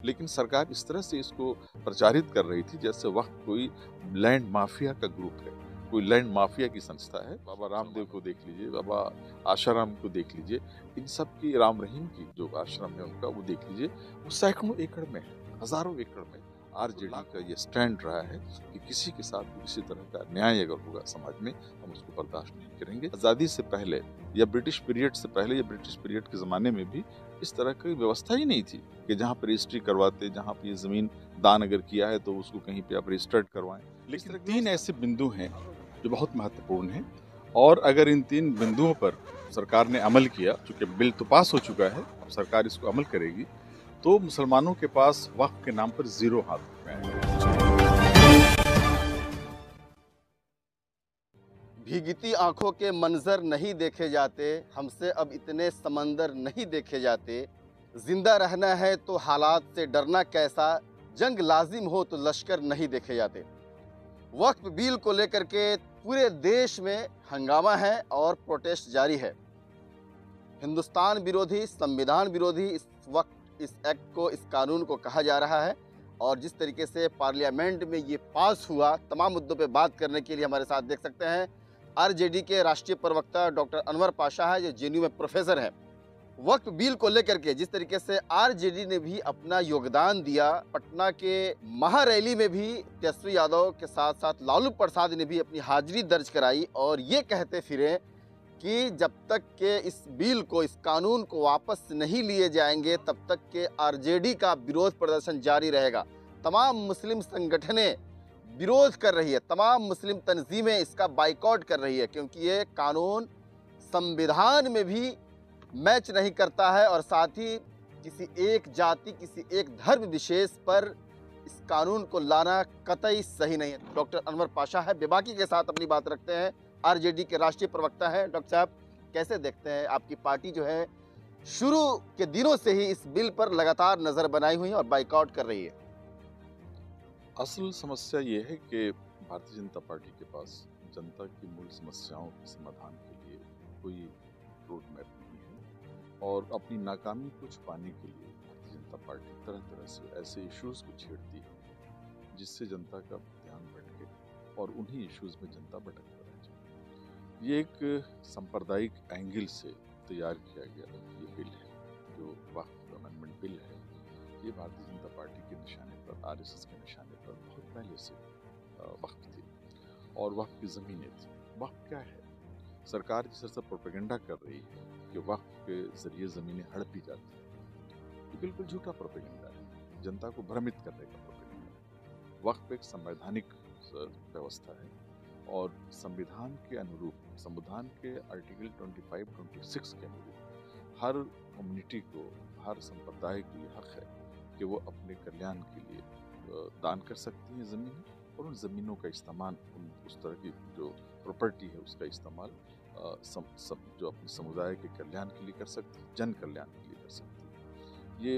लेकिन सरकार इस तरह से इसको प्रचारित कर रही थी जैसे वक्त कोई लैंड माफिया का ग्रुप है, कोई लैंड माफिया की संस्था है। बाबा रामदेव को देख लीजिए, बाबा आशाराम को देख लीजिए, इन सब की, राम रहीम की जो आश्रम है उनका, वो देख लीजिए, वो सैकड़ों एकड़ में है, हजारों एकड़ में। आरजेडी का ये स्टैंड रहा है कि किसी के साथ किसी तरह का अन्याय अगर होगा समाज में, हम उसको बर्दाश्त नहीं करेंगे। आज़ादी से पहले या ब्रिटिश पीरियड से पहले या ब्रिटिश पीरियड के ज़माने में भी इस तरह की व्यवस्था ही नहीं थी कि जहाँ पर रजिस्ट्री करवाते, जहाँ पर ये ज़मीन दान अगर किया है तो उसको कहीं पे आप रजिस्टर्ड करवाएं। लेकिन 3 ऐसे बिंदु हैं जो बहुत महत्वपूर्ण हैं, और अगर इन 3 बिंदुओं पर सरकार ने अमल किया, चूंकि बिल तो पास हो चुका है, अब सरकार इसको अमल करेगी, तो मुसलमानों के पास वक्फ के नाम पर जीरो हाथ में आएगा। भीगती आंखों के मंजर नहीं देखे जाते, हमसे अब इतने समंदर नहीं देखे जाते। जिंदा रहना है तो हालात से डरना कैसा, जंग लाजिम हो तो लश्कर नहीं देखे जाते। वक्फ बिल को लेकर के पूरे देश में हंगामा है और प्रोटेस्ट जारी है। हिंदुस्तान विरोधी, संविधान विरोधी इस वक्त इस एक्ट को, इस कानून को कहा जा रहा है। और जिस तरीके से पार्लियामेंट में ये पास हुआ, तमाम मुद्दों पे बात करने के लिए हमारे साथ देख सकते हैं आरजेडी के राष्ट्रीय प्रवक्ता डॉक्टर अनवर पाशा है, जो जेएनयू में प्रोफेसर हैं। वक्फ बिल को लेकर के जिस तरीके से आरजेडी ने भी अपना योगदान दिया, पटना के महारैली में भी तेजस्वी यादव के साथ साथ लालू प्रसाद ने भी अपनी हाजिरी दर्ज कराई और ये कहते फिरे कि जब तक के इस बिल को, इस कानून को वापस नहीं लिए जाएंगे, तब तक के आरजेडी का विरोध प्रदर्शन जारी रहेगा। तमाम मुस्लिम संगठनें विरोध कर रही है, तमाम मुस्लिम तंजीमें इसका बाइकआउट कर रही है, क्योंकि ये कानून संविधान में भी मैच नहीं करता है और साथ ही किसी एक जाति, किसी एक धर्म विशेष पर इस कानून को लाना कतई सही नहीं है। डॉक्टर अनवर पाशा है, बेबाकी के साथ अपनी बात रखते हैं, आरजेडी के राष्ट्रीय प्रवक्ता हैं। डॉक्टर साहब, कैसे देखते हैं, आपकी पार्टी जो है शुरू के दिनों से ही इस बिल पर लगातार नजर बनाई हुई है और बाइकआउट कर रही है? असल समस्या ये है कि भारतीय जनता पार्टी के पास जनता की मूल समस्याओं के समाधान के लिए कोई रोड मैप नहीं है, और अपनी नाकामी को छुपाने के लिए भारतीय जनता पार्टी तरह तरह से ऐसे इश्यूज को छेड़ती है जिससे जनता का ध्यान भटके और उन्हीं इश्यूज में जनता भटक कर रह जाए। ये एक सांप्रदायिक एंगल से तैयार किया गया ये बिल है, जो वक्फ अमेंडमेंट बिल है। ये भारतीय जनता पार्टी के निशाने पर, आरएसएस के निशाने पर बहुत पहले से वक्फ थी और वक्फ की ज़मीनें थी। वक्फ क्या है? सरकार जिस तरह से प्रोपेगेंडा कर रही है कि वक्फ के जरिए ज़मीनें हड़पी जाती हैं, ये बिल्कुल झूठा प्रोपेगेंडा है, जनता को भ्रमित करने का प्रोपेगेंडा है। वक्फ एक संवैधानिक व्यवस्था है और संविधान के अनुरूप, संविधान के आर्टिकल 25-26 के अनुरूप हर कम्युनिटी को, हर संप्रदाय को ये हक है कि वो अपने कल्याण के लिए दान कर सकती हैं ज़मीन, और उन ज़मीनों का इस्तेमाल, उस तरह की जो प्रॉपर्टी है उसका इस्तेमाल जो अपने समुदाय के कल्याण के लिए कर सकती है, जन कल्याण के लिए कर सकती है। ये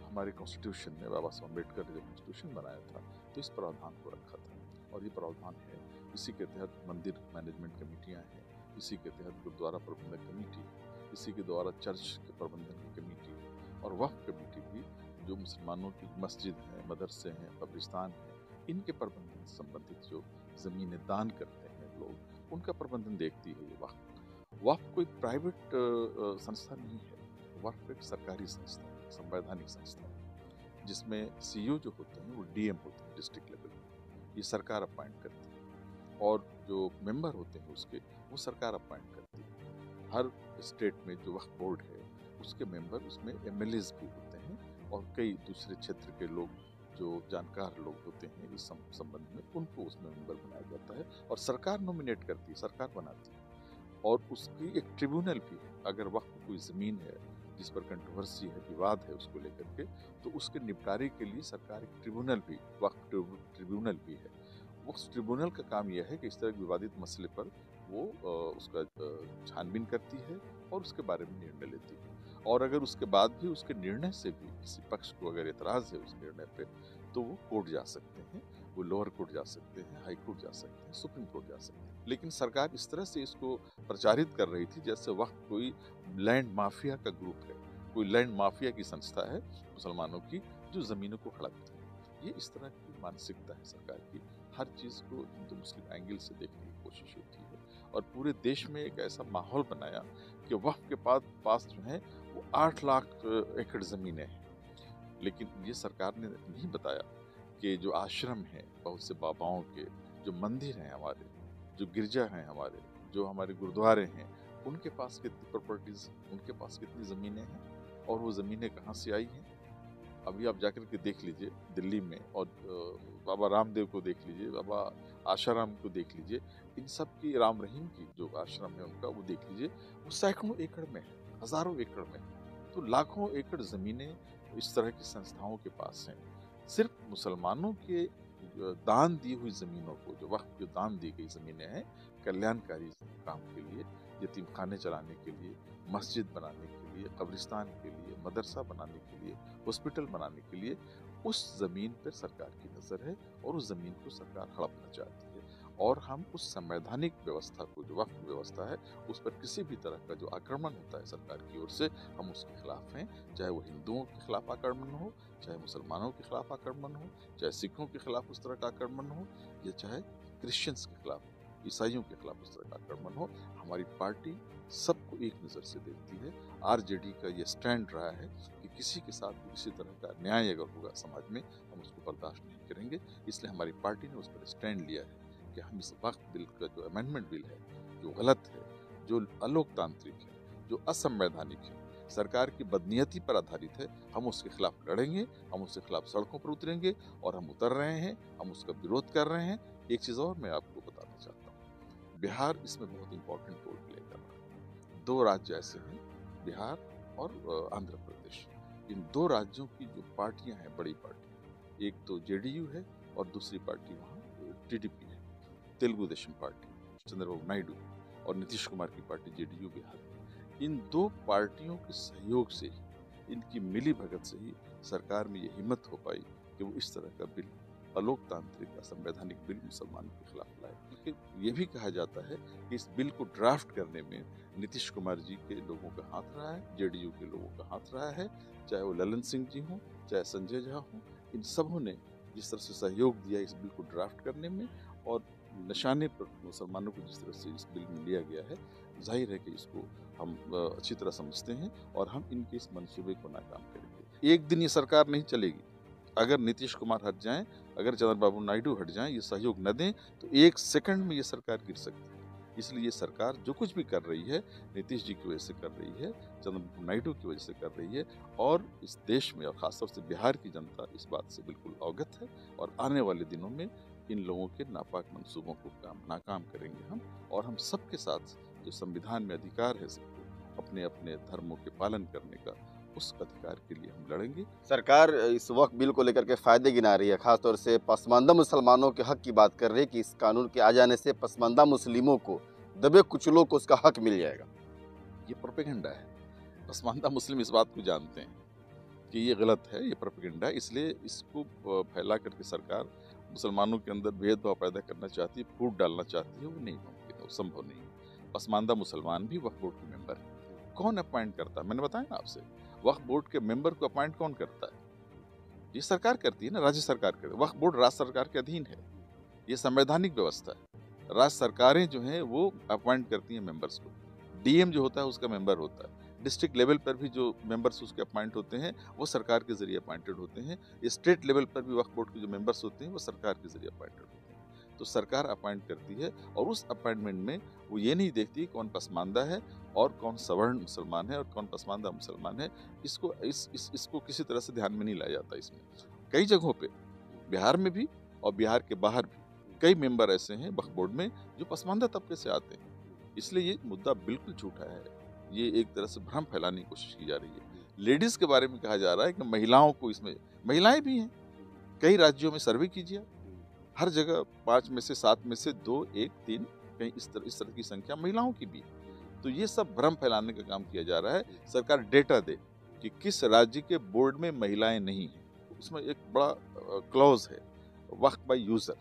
हमारे कॉन्स्टिट्यूशन में बाबा साहब अम्बेडकर ने जब कॉन्स्टिट्यूशन बनाया था तो इस प्रावधान को रखा था, और ये प्रावधान है। इसी के तहत मंदिर मैनेजमेंट कमेटियाँ हैं, इसी के तहत गुरुद्वारा प्रबंधक कमेटी, इसी के द्वारा चर्च के प्रबंधन की कमेटी और वक्फ कमेटी भी, जो मुसलमानों की मस्जिद हैं, मदरसे हैं, कब्रिस्तान हैं, इनके प्रबंधन से संबंधित जो ज़मीनें दान करते हैं लोग, उनका प्रबंधन देखती है ये वक्फ। वक्फ कोई प्राइवेट संस्था नहीं है, वक्फ एक सरकारी संस्था है, संवैधानिक संस्था है, जिसमें सीईओ जो होते हैं वो डीएम होते हैं डिस्ट्रिक्ट लेवल पे, ये सरकार अपॉइंट करती है, और जो मेंबर होते हैं उसके, वो सरकार अपॉइंट करती है। हर स्टेट में जो वक्फ बोर्ड है उसके मेंबर, उसमें एमएलएज भी होते हैं और कई दूसरे क्षेत्र के लोग जो जानकार लोग होते हैं इस संबंध में, उनको उसमें मेंबर बनाया जाता है और सरकार नॉमिनेट करती है, सरकार बनाती है। और उसकी एक ट्रिब्यूनल भी है। अगर वक्फ कोई ज़मीन है जिस पर कंट्रोवर्सी है, विवाद है उसको लेकर के, तो उसके निपटारे के लिए सरकार एक ट्रिब्यूनल भी, वक्फ ट्रिब्यूनल भी है। उस ट्रिब्यूनल का काम यह है कि इस तरह के विवादित मसले पर वो उसका छानबीन करती है और उसके बारे में निर्णय लेती है। और अगर उसके बाद भी उसके निर्णय से भी किसी पक्ष को अगर एतराज़ है उस निर्णय पे, तो वो कोर्ट जा सकते हैं, वो लोअर कोर्ट जा सकते हैं, हाई कोर्ट जा सकते हैं, सुप्रीम कोर्ट जा सकते हैं। लेकिन सरकार इस तरह से इसको प्रचारित कर रही थी जैसे वक्त कोई लैंड माफिया का ग्रुप है, कोई लैंड माफिया की संस्था है मुसलमानों की, जो ज़मीनों को हड़पते हैं। ये इस तरह की मानसिकता है सरकार की। हर चीज़ को हिंदू मुस्लिम एंगल से देखने की कोशिश होती है और पूरे देश में एक ऐसा माहौल बनाया कि वक्फ के पास जो है वो 8 लाख एकड़ ज़मीनें हैं। लेकिन ये सरकार ने नहीं बताया कि जो आश्रम हैं बहुत से बाबाओं के, जो मंदिर हैं हमारे, जो गिरजा हैं हमारे, जो हमारे गुरुद्वारे हैं, उनके पास कितनी प्रॉपर्टीज़, उनके पास कितनी ज़मीनें हैं और वो ज़मीनें कहाँ से आई हैं। अभी आप जाकर के देख लीजिए दिल्ली में, और बाबा रामदेव को देख लीजिए, बाबा आशाराम को देख लीजिए, इन सब की, राम रहीम की जो आश्रम है उनका, वो देख लीजिए, वो सैकड़ों एकड़ में है, हज़ारों एकड़ में है। तो लाखों एकड़ ज़मीनें इस तरह की संस्थाओं के पास हैं। सिर्फ मुसलमानों के दान दी हुई ज़मीनों को, जो वक़्फ़ के दान दी गई ज़मीनें हैं, कल्याणकारी काम के लिए, यतीम खाने चलाने के लिए, मस्जिद बनाने के लिए, कब्रिस्तान के लिए, मदरसा बनाने के लिए, हॉस्पिटल बनाने के लिए, उस ज़मीन पर सरकार की नज़र है और उस ज़मीन को सरकार हड़पना चाहती है। और हम उस संवैधानिक व्यवस्था को, जो वक्फ व्यवस्था है, उस पर किसी भी तरह का जो आक्रमण होता है सरकार की ओर से, हम उसके खिलाफ हैं। चाहे वो हिंदुओं के खिलाफ आक्रमण हो, चाहे मुसलमानों के खिलाफ आक्रमण हो, चाहे सिखों के खिलाफ उस तरह का आक्रमण हो, या चाहे क्रिश्चियंस के खिलाफ, ईसाइयों के खिलाफ उस तरह का आक्रमण हो, हमारी पार्टी सबको एक नज़र से देखती है। आरजेडी का ये स्टैंड रहा है कि किसी के साथ भी किसी तरह का अन्याय अगर होगा समाज में, हम उसको बर्दाश्त नहीं करेंगे। इसलिए हमारी पार्टी ने उस पर स्टैंड लिया है कि हम इस वक्फ बिल का, जो अमेंडमेंट बिल है, जो गलत है, जो अलोकतांत्रिक है, जो असंवैधानिक है, सरकार की बदनीयती पर आधारित है, हम उसके खिलाफ लड़ेंगे, हम उसके खिलाफ सड़कों पर उतरेंगे, और हम उतर रहे हैं, हम उसका विरोध कर रहे हैं। एक चीज़ और मैं आपको बताना चाहता हूँ, बिहार इसमें बहुत इंपॉर्टेंट रोल प्ले कर रहा है। 2 राज्य ऐसे हैं, बिहार और आंध्र प्रदेश। इन 2 राज्यों की जो पार्टियां हैं, बड़ी पार्टी, एक तो जेडीयू है और दूसरी पार्टी वहाँ टीडीपी है, तेलुगु देशम पार्टी, चंद्रबाबू नायडू, और नीतीश कुमार की पार्टी जेडीयू बिहार में। इन 2 पार्टियों के सहयोग से ही, इनकी मिली भगत से ही सरकार में ये हिम्मत हो पाई कि वो इस तरह का बिल, अलोकतांत्रिक असंवैधानिक बिल, मुसलमानों के खिलाफ लाए। क्योंकि ये भी कहा जाता है कि इस बिल को ड्राफ्ट करने में नीतीश कुमार जी के लोगों का हाथ रहा है, जेडीयू के लोगों का हाथ रहा है, चाहे वो ललन सिंह जी हों, चाहे संजय झा हों, इन सबों ने जिस तरह से सहयोग दिया इस बिल को ड्राफ्ट करने में, और निशाने पर मुसलमानों को जिस तरह से इस बिल में लिया गया है, जाहिर है कि इसको हम अच्छी तरह समझते हैं और हम इनके इस मंसूबे को नाकाम करेंगे। एक दिन ये सरकार नहीं चलेगी। अगर नीतीश कुमार हट जाएं, अगर चंद्रबाबू नायडू हट जाएं, ये सहयोग न दें, तो 1 सेकंड में ये सरकार गिर सकती है। इसलिए ये सरकार जो कुछ भी कर रही है, नीतीश जी की वजह से कर रही है, चंद्रबाबू नायडू की वजह से कर रही है, और इस देश में और खासतौर से बिहार की जनता इस बात से बिल्कुल अवगत है। और आने वाले दिनों में इन लोगों के नापाक मंसूबों को नाकाम करेंगे हम, और हम सबके साथ, जो संविधान में अधिकार है सबको अपने अपने धर्मों के पालन करने का, उस अधिकार के लिए हम लड़ेंगे। सरकार इस वक्त बिल को लेकर के फायदे गिना रही है, खासतौर से पसमानदा मुसलमानों के हक की बात कर रही है कि इस कानून के आ जाने से पसमानदा मुस्लिमों को, दबे कुचलों को उसका हक मिल जाएगा। ये प्रोपेगेंडा है। पसमानदा मुस्लिम इस बात को जानते हैं कि ये गलत है, ये प्रोपेगेंडा है। इसलिए इसको फैला करके सरकार मुसलमानों के अंदर भेदभाव पैदा करना चाहती है, फूट डालना चाहती है। वो नहीं मुमकिन है, वो संभव नहीं है। पसमानदा मुसलमान भी वक्फ बोर्ड के मेंबर हैं। कौन अपॉइंट करता है? मैंने बताया ना आपसे, वक्फ बोर्ड के मेंबर को अपॉइंट कौन करता है? ये सरकार करती है ना, राज्य सरकार करती है। वक्फ बोर्ड राज्य सरकार के अधीन है, ये संवैधानिक व्यवस्था है। राज्य सरकारें जो हैं वो अपॉइंट करती हैं मेंबर्स को। डीएम जो होता है उसका मेंबर होता है। डिस्ट्रिक्ट लेवल पर भी जो मेंबर्स उसके अपॉइंट होते हैं, वो सरकार के जरिए अपॉइंटेड होते हैं। स्टेट लेवल पर भी वक्फ बोर्ड के जो मेंबर्स होते हैं, वो सरकार के जरिए अपॉइंटेड होते हैं। तो सरकार अपॉइंट करती है, और उस अपॉइंटमेंट में वो ये नहीं देखती कौन पसमानदा है और कौन सवर्ण मुसलमान है और कौन पसमानदा मुसलमान है। इसको किसी तरह से ध्यान में नहीं लाया जाता। इसमें कई जगहों पे, बिहार में भी और बिहार के बाहर भी, कई मेंबर ऐसे हैं वक्फ बोर्ड में जो पसमानदा तबके से आते हैं। इसलिए ये मुद्दा बिल्कुल झूठा है। ये एक तरह से भ्रम फैलाने की कोशिश की जा रही है। लेडीज के बारे में कहा जा रहा है कि महिलाओं को, इसमें महिलाएं भी हैं। कई राज्यों में सर्वे कीजिए, हर जगह 5 में से 7 में से 2, 1, 3, कहीं इस तरह की संख्या महिलाओं की भी। तो ये सब भ्रम फैलाने का काम किया जा रहा है। सरकार डेटा दे कि किस राज्य के बोर्ड में महिलाएं नहीं हैं। उसमें एक बड़ा क्लॉज है, वक्फ बाय यूजर,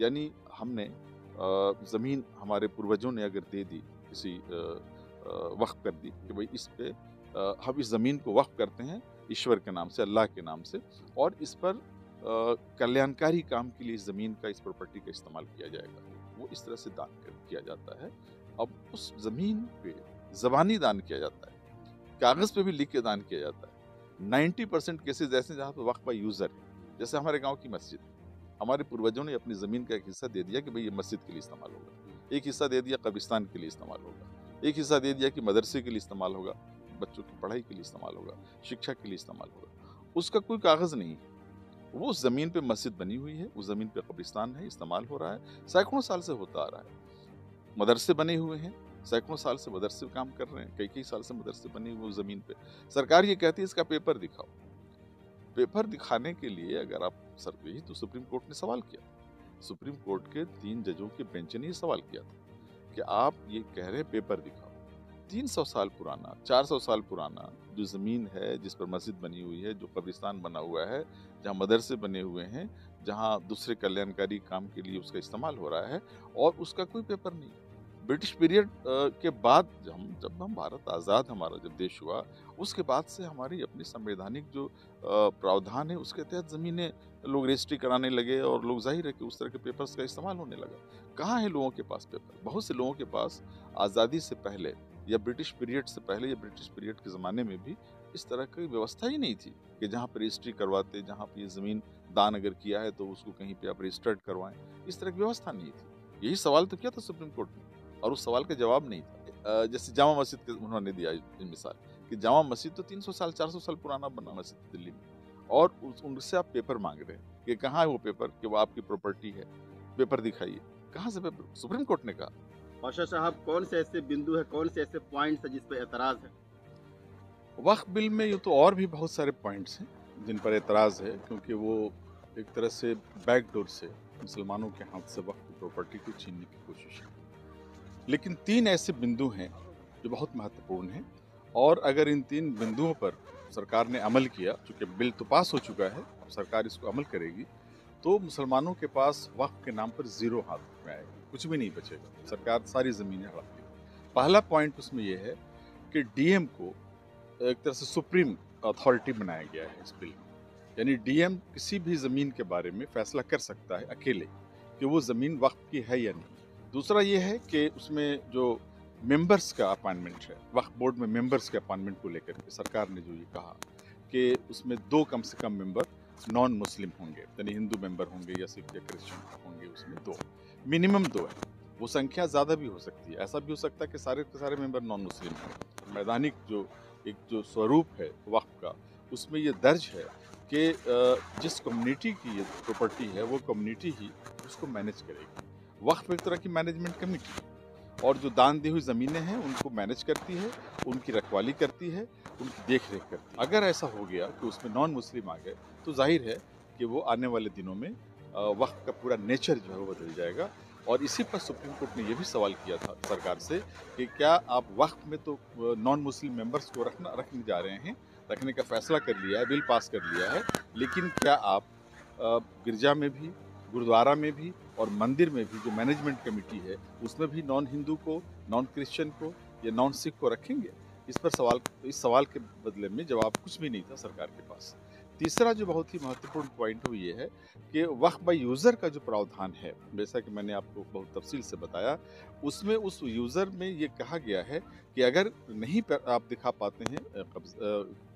यानी हमने ज़मीन हमारे पूर्वजों ने अगर दे दी, किसी वक्फ कर दी कि भाई इस पे हम इस ज़मीन को वक्फ करते हैं, ईश्वर के नाम से, अल्लाह के नाम से, और इस पर कल्याणकारी काम के लिए ज़मीन का, इस प्रॉपर्टी का इस्तेमाल किया जाएगा। वो इस तरह से दान किया जाता है। अब उस ज़मीन पे ज़बानी दान किया जाता है, कागज़ पे भी लिख के दान किया जाता है। 90% केसेस ऐसे जहाँ पे वक्फ बाय यूज़र है, जैसे हमारे गांव की मस्जिद, हमारे पूर्वजों ने अपनी ज़मीन का एक हिस्सा दे दिया कि भाई ये मस्जिद के लिए इस्तेमाल होगा, एक हिस्सा दे दिया कब्रिस्तान के लिए इस्तेमाल होगा, एक हिस्सा दे दिया कि मदरसे के लिए इस्तेमाल होगा, बच्चों की पढ़ाई के लिए इस्तेमाल होगा, शिक्षा के लिए इस्तेमाल होगा। उसका कोई कागज़ नहीं है, वो उस ज़मीन पे मस्जिद बनी हुई है, उस ज़मीन पे कब्रिस्तान है, इस्तेमाल हो रहा है, सैकड़ों साल से होता आ रहा है। मदरसे बने हुए हैं, सैकड़ों साल से मदरसे काम कर रहे हैं, कई साल से मदरसे बने हुए उस ज़मीन पे। सरकार ये कहती है इसका पेपर दिखाओ। पेपर दिखाने के लिए अगर आप यही तो सुप्रीम कोर्ट ने सवाल किया, सुप्रीम कोर्ट के 3 जजों के बेंच ने ये सवाल किया था कि आप ये कह रहे हैं पेपर दिखाओ। 300 साल पुराना, 400 साल पुराना जो ज़मीन है, जिस पर मस्जिद बनी हुई है, जो कब्रिस्तान बना हुआ है, जहाँ मदरसे बने हुए हैं, जहाँ दूसरे कल्याणकारी काम के लिए उसका इस्तेमाल हो रहा है, और उसका कोई पेपर नहीं। ब्रिटिश पीरियड के बाद जब हम भारत आज़ाद, हमारा जब देश हुआ, उसके बाद से हमारी अपनी संवैधानिक जो प्रावधान है, उसके तहत ज़मीनें लोग रजिस्ट्री कराने लगे, और लोग जाहिर है कि उस तरह के पेपर्स का इस्तेमाल होने लगा। कहाँ है लोगों के पास पेपर? बहुत से लोगों के पास आज़ादी से पहले या ब्रिटिश पीरियड से पहले या ब्रिटिश पीरियड के ज़माने में भी इस तरह की व्यवस्था ही नहीं थी कि जहाँ पर रजिस्ट्री करवाते, जहाँ पर ये ज़मीन दान अगर किया है तो उसको कहीं पे आप रजिस्टर्ड करवाएं, इस तरह की व्यवस्था नहीं थी। यही सवाल तो किया था सुप्रीम कोर्ट ने, और उस सवाल का जवाब नहीं था। जैसे जामा मस्जिद के उन्होंने दिया मिसाल कि जामा मस्जिद तो 300 साल 400 साल पुराना बना मस्जिद दिल्ली में, और उनसे आप पेपर मांग रहे हैं कि कहाँ है वो पेपर कि वो आपकी प्रॉपर्टी है, पेपर दिखाइए। कहाँ से पेपर? सुप्रीम कोर्ट ने कहा। बादशाह साहब, कौन से ऐसे बिंदु है, कौन से ऐसे पॉइंट्स है जिस पे एतराज़ है? वक्फ बिल में ये तो और भी बहुत सारे पॉइंट्स हैं जिन पर एतराज़ है, क्योंकि वो एक तरह से बैकडोर से मुसलमानों के हाथ से वक्फ की प्रॉपर्टी को छीनने की कोशिश है। लेकिन 3 ऐसे बिंदु हैं जो बहुत महत्वपूर्ण हैं, और अगर इन 3 बिंदुओं पर सरकार ने अमल किया, चूँकि बिल तो पास हो चुका है, सरकार इसको अमल करेगी, तो मुसलमानों के पास वक्फ के नाम पर ज़ीरो हाथ में आएगा, कुछ भी नहीं बचेगा, सरकार सारी ज़मीनें हड़प लेगी। पहला पॉइंट उसमें यह है कि डीएम को एक तरह से सुप्रीम अथॉरिटी बनाया गया है इस बिल में, यानी डीएम किसी भी ज़मीन के बारे में फैसला कर सकता है अकेले कि वो ज़मीन वक्फ की है या नहीं। दूसरा ये है कि उसमें जो मेंबर्स का अपॉइंटमेंट है, वक्फ बोर्ड में मेंबर्स के अपॉइंटमेंट को लेकर के सरकार ने जो ये कहा कि उसमें 2 कम से कम मेंबर नॉन मुस्लिम होंगे, यानी हिंदू मेंबर होंगे या सिख या क्रिश्चियन होंगे, उसमें 2 मिनिमम 2 है। वो संख्या ज़्यादा भी हो सकती है, ऐसा भी हो सकता है कि सारे के सारे मेंबर नॉन मुस्लिम हैं। मैदानिक जो स्वरूप है वक्फ का, उसमें ये दर्ज है कि जिस कम्युनिटी की ये प्रॉपर्टी है, वो कम्युनिटी ही उसको मैनेज करेगी। वक्फ एक तरह की मैनेजमेंट कमेटी, और जो दान दी हुई ज़मीनें हैं उनको मैनेज करती है, उनकी रखवाली करती है, उनकी देख रेख करती है। अगर ऐसा हो गया कि उसमें नॉन मुस्लिम आ गए, तो जाहिर है कि वो आने वाले दिनों में वक्फ का पूरा नेचर जो है वो बदल जाएगा। और इसी पर सुप्रीम कोर्ट ने ये भी सवाल किया था सरकार से कि क्या आप वक्फ में तो नॉन मुस्लिम मेंबर्स को रखने जा रहे हैं, रखने का फैसला कर लिया है, बिल पास कर लिया है, लेकिन क्या आप गिरजा में भी, गुरुद्वारा में भी और मंदिर में भी जो मैनेजमेंट कमेटी है उसमें भी नॉन हिंदू को, नॉन क्रिश्चियन को या नॉन सिख को रखेंगे? इस सवाल के बदले में जवाब कुछ भी नहीं था सरकार के पास। तीसरा जो बहुत ही महत्वपूर्ण पॉइंट वो ये है कि वक्फ बाय यूज़र का जो प्रावधान है, जैसा कि मैंने आपको बहुत तफसील से बताया, उसमें उस यूज़र में ये कहा गया है कि अगर नहीं आप दिखा पाते हैं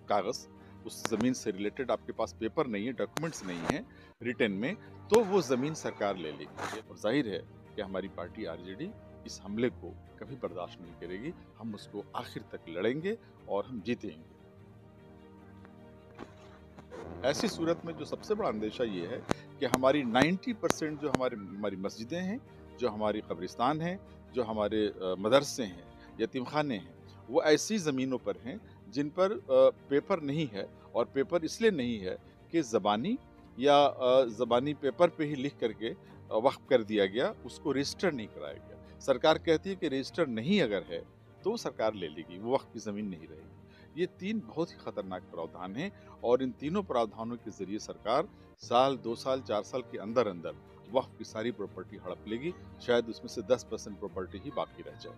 कागज़, उस ज़मीन से रिलेटेड आपके पास पेपर नहीं है, डॉक्यूमेंट्स नहीं है रिटन में, तो वो ज़मीन सरकार ले लेगी। और जाहिर है कि हमारी पार्टी आरजेडी इस हमले को कभी बर्दाश्त नहीं करेगी, हम उसको आखिर तक लड़ेंगे और हम जीतेंगे। ऐसी सूरत में जो सबसे बड़ा अंदेशा ये है कि हमारी 90% जो हमारी मस्जिदें हैं, जो हमारी कब्रिस्तान हैं, जो हमारे मदरसे हैं, यतीमखाने हैं, वो ऐसी ज़मीनों पर हैं जिन पर पेपर नहीं है, और पेपर इसलिए नहीं है कि ज़बानी पेपर पे ही लिख करके वक्फ कर दिया गया, उसको रजिस्टर नहीं कराया गया। सरकार कहती है कि रजिस्टर नहीं अगर है तो सरकार ले लेगी, वो वक्फ की ज़मीन नहीं रहेगी। ये 3 बहुत ही खतरनाक प्रावधान हैं, और इन तीनों प्रावधानों के जरिए सरकार साल, 2 साल, 4 साल के अंदर अंदर वक्फ की सारी प्रॉपर्टी हड़प लेगी। शायद उसमें से 10% प्रॉपर्टी ही बाकी रह जाए।